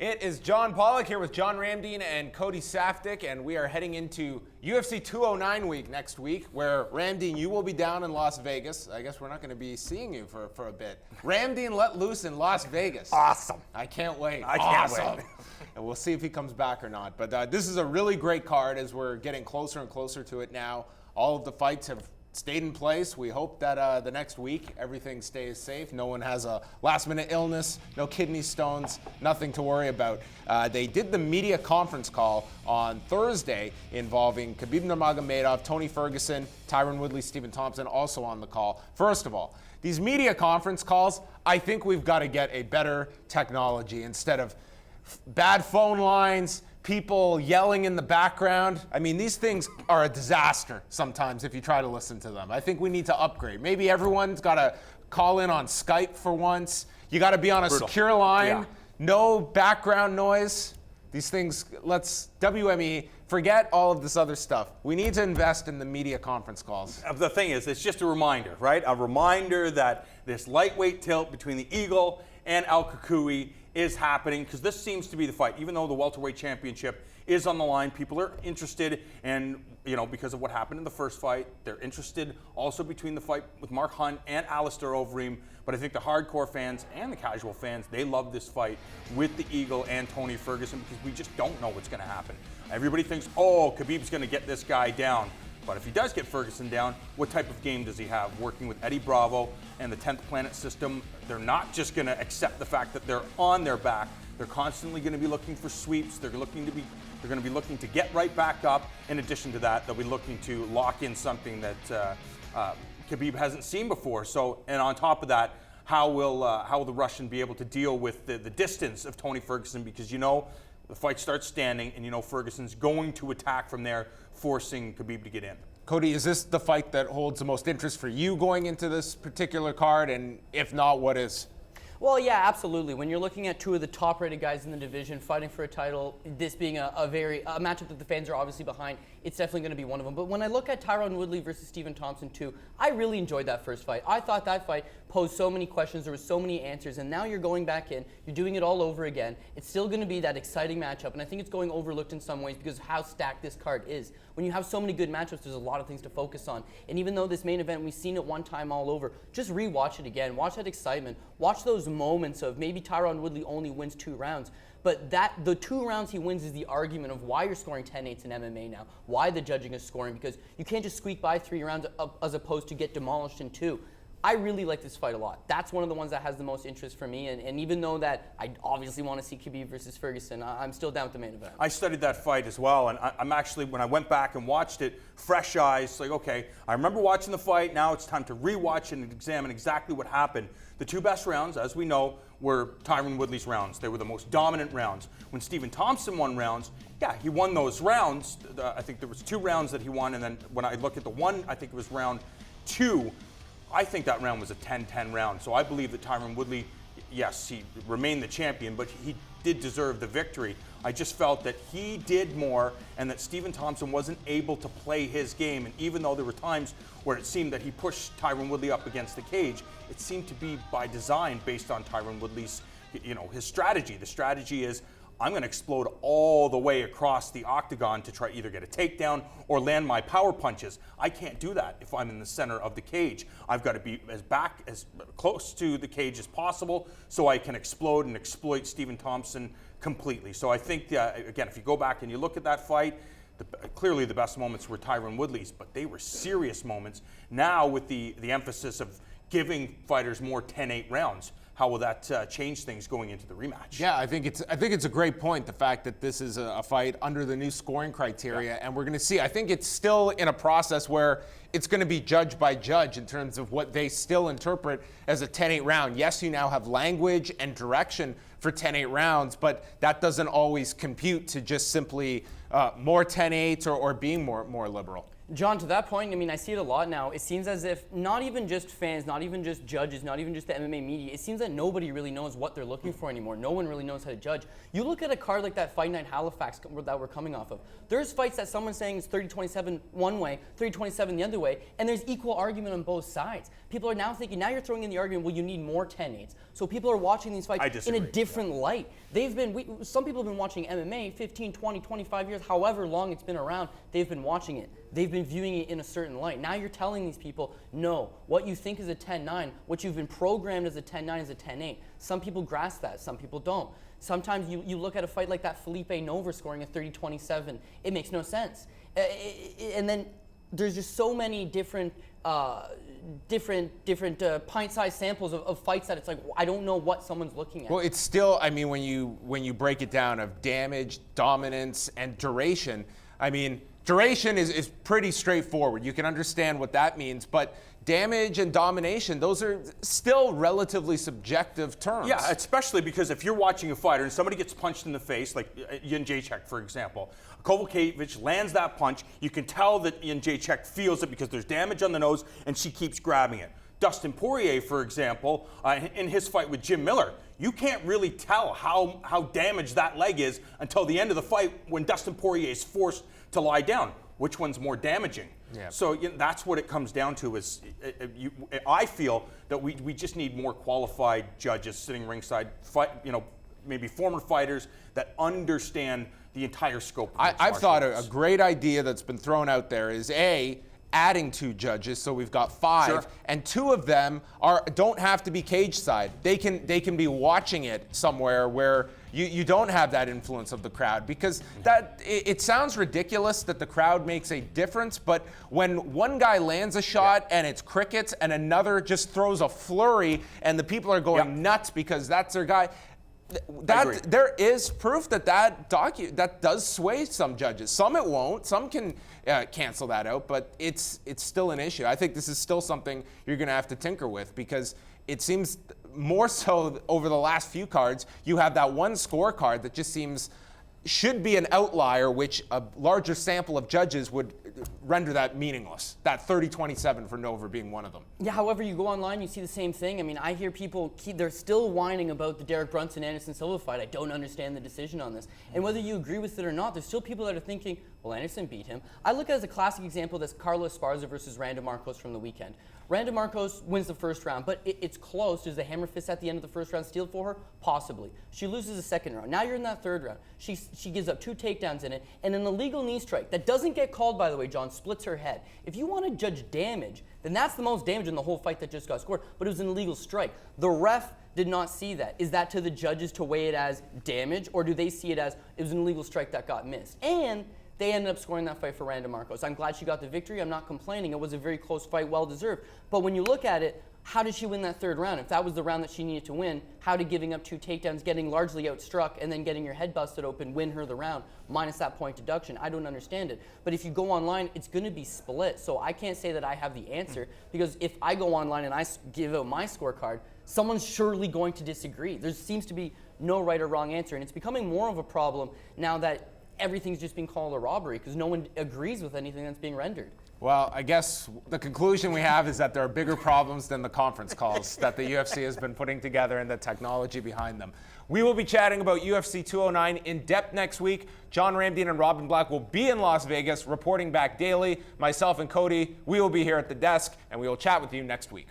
It is John Pollock here with John Ramdeen and Cody Saftik, and we are heading into UFC 209 week next week, where Ramdeen, you will be down in Las Vegas. I guess we're not going to be seeing you for a bit. Ramdeen let loose in Las Vegas. Awesome. I can't wait. I can't wait. And we'll see if he comes back or not. But this is a really great card as we're getting closer and closer to it now. All of the fights have stayed in place. We hope that the next week everything stays safe. No one has a last-minute illness, no kidney stones, nothing to worry about. They did the media conference call on Thursday involving Khabib Nurmagomedov, Tony Ferguson, Tyron Woodley, Stephen Thompson also on the call. First of all, these media conference calls, I think we've got to get a better technology instead of bad phone lines, people yelling in the background. I mean, these things are a disaster sometimes if you try to listen to them. I think we need to upgrade. Maybe everyone's got to call in on Skype for once. You got to be on a secure line, no background noise. These things, let's, WME, forget all of this other stuff. We need to invest in the media conference calls. The thing is, it's just a reminder, right? A reminder that this lightweight tilt between the Eagle and Al Kukui is happening, because this seems to be the fight. Even though the welterweight championship is on the line, people are interested, and because of what happened in the first fight, they're interested also between the fight with Mark Hunt and Alistair Overeem. But I think the hardcore fans and the casual fans, they love this fight with the Eagle and Tony Ferguson, because we just don't know what's going to happen. Everybody thinks, oh, Khabib's going to get this guy down. But if he does get Ferguson down, what type of game does he have? Working with Eddie Bravo and the 10th Planet system, they're not just going to accept the fact that they're on their back. They're constantly going to be looking for sweeps. They're going to be looking to get right back up. In addition to that, they'll be looking to lock in something that Khabib hasn't seen before. So, and on top of that, how will the Russian be able to deal with the distance of Tony Ferguson? Because the fight starts standing, and Ferguson's going to attack from there, forcing Khabib to get in. Cody, is this the fight that holds the most interest for you going into this particular card? And if not, what is? Well, yeah, absolutely. When you're looking at two of the top-rated guys in the division fighting for a title, this being a matchup that the fans are obviously behind, it's definitely going to be one of them. But when I look at Tyron Woodley versus Stephen Thompson too, I really enjoyed that first fight. I thought that fight posed so many questions, there were so many answers, and now you're going back in, you're doing it all over again. It's still going to be that exciting matchup, and I think it's going overlooked in some ways because of how stacked this card is. When you have so many good matchups, there's a lot of things to focus on. And even though this main event, we've seen it one time all over, just rewatch it again. Watch that excitement. Watch those moments of maybe Tyron Woodley only wins 2 rounds, but the 2 rounds he wins is the argument of why you're scoring 10-8s in MMA now, why the judging is scoring, because you can't just squeak by 3 rounds as opposed to get demolished in 2. I really like this fight a lot. That's one of the ones that has the most interest for me, and even though that I obviously want to see Khabib versus Ferguson, I'm still down with the main event. I studied that fight as well, and I'm actually, when I went back and watched it, fresh eyes, like, okay, I remember watching the fight, now it's time to rewatch and examine exactly what happened. The 2 best rounds, as we know, were Tyron Woodley's rounds. They were the most dominant rounds. When Stephen Thompson won rounds, yeah, he won those rounds. I think there was 2 rounds that he won, and then when I look at the one, I think it was round 2, I think that round was a 10-10 round. So I believe that Tyron Woodley, yes, he remained the champion, but he did deserve the victory. I just felt that he did more and that Stephen Thompson wasn't able to play his game. And even though there were times where it seemed that he pushed Tyron Woodley up against the cage, it seemed to be by design based on Tyron Woodley's, his strategy. The strategy is, I'm going to explode all the way across the octagon to try either get a takedown or land my power punches. I can't do that if I'm in the center of the cage. I've got to be as close to the cage as possible so I can explode and exploit Stephen Thompson completely. So I think, again, if you go back and you look at that fight, clearly the best moments were Tyron Woodley's, but they were serious moments. Now with the emphasis of giving fighters more 10-8 rounds, how will that change things going into the rematch? Yeah, I think it's a great point, the fact that this is a fight under the new scoring criteria, and we're going to see. I think it's still in a process where it's going to be judge by judge in terms of what they still interpret as a 10-8 round. Yes, you now have language and direction for 10-8 rounds, but that doesn't always compute to just simply more 10-8s or being more liberal. John, to that point, I mean, I see it a lot now. It seems as if not even just fans, not even just judges, not even just the MMA media, it seems that nobody really knows what they're looking for anymore. No one really knows how to judge. You look at a card like that Fight Night Halifax that we're coming off of. There's fights that someone's saying is 30-27 one way, 30-27 the other way, and there's equal argument on both sides. People are now thinking, now you're throwing in the argument, well, you need more 10-8s. So people are watching these fights in a different light. Some people have been watching MMA 15, 20, 25 years, however long it's been around, they've been watching it. They've been viewing it in a certain light. Now you're telling these people, no, what you think is a 10-9, what you've been programmed as a 10-9 is a 10-8. Some people grasp that, some people don't. Sometimes you look at a fight like that Felipe Nova scoring a 30-27, it makes no sense. And then there's just so many different pint-sized samples of fights that it's like, I don't know what someone's looking at. Well, it's still, I mean, when you break it down of damage, dominance, and duration, I mean, duration is pretty straightforward. You can understand what that means, but damage and domination, those are still relatively subjective terms. Yeah, especially because if you're watching a fighter and somebody gets punched in the face, like Jędrzejczyk, for example, Kowalkiewicz lands that punch, you can tell that Jędrzejczyk feels it because there's damage on the nose and she keeps grabbing it. Dustin Poirier, for example, in his fight with Jim Miller, you can't really tell how damaged that leg is until the end of the fight when Dustin Poirier is forced to lie down. Which one's more damaging? Yeah. So that's what it comes down to. Is I feel that we just need more qualified judges sitting ringside, maybe former fighters that understand the entire scope of I've thought a great idea that's been thrown out there is adding 2 judges, so we've got 5, Sure. and 2 of them don't have to be cage side. They can be watching it somewhere where you don't have that influence of the crowd, because it sounds ridiculous that the crowd makes a difference, but when one guy lands a shot and it's crickets and another just throws a flurry and the people are going nuts because that's their guy. There is proof that does sway some judges. Some it won't. Some can cancel that out, but it's still an issue. I think this is still something you're going to have to tinker with, because it seems more so over the last few cards, you have that one scorecard that just should be an outlier, which a larger sample of judges would render that meaningless. That 30-27 for Nova being one of them. Yeah, however, you go online, you see the same thing. I mean, I hear people, they're still whining about the Derek Brunson-Anderson Silva fight. I don't understand the decision on this. And whether you agree with it or not, there's still people that are thinking, well, Anderson beat him. I look at it as a classic example, that's Carlos Esparza versus Randa Marcos from the weekend. Randa Marcos wins the first round, but it's close. Does the hammer fist at the end of the first round steal for her? Possibly. She loses the second round. Now you're in that third round. She gives up 2 takedowns in it, and an illegal knee strike that doesn't get called, by the way, John, splits her head. If you want to judge damage, then that's the most damage in the whole fight that just got scored, but it was an illegal strike. The ref did not see that. Is that to the judges to weigh it as damage, or do they see it as it was an illegal strike that got missed? And they ended up scoring that fight for Randa Marcos. I'm glad she got the victory. I'm not complaining. It was a very close fight, well-deserved. But when you look at it, how did she win that third round? If that was the round that she needed to win, how did giving up 2 takedowns, getting largely outstruck, and then getting your head busted open win her the round, minus that point deduction? I don't understand it. But if you go online, it's going to be split. So I can't say that I have the answer, because if I go online and I give out my scorecard, someone's surely going to disagree. There seems to be no right or wrong answer, and it's becoming more of a problem now that everything's just being called a robbery, because no one agrees with anything that's being rendered. Well, I guess the conclusion we have is that there are bigger problems than the conference calls that the UFC has been putting together and the technology behind them. We will be chatting about UFC 209 in depth next week. John Ramdian and Robin Black will be in Las Vegas reporting back daily. Myself and Cody, we will be here at the desk, and we will chat with you next week.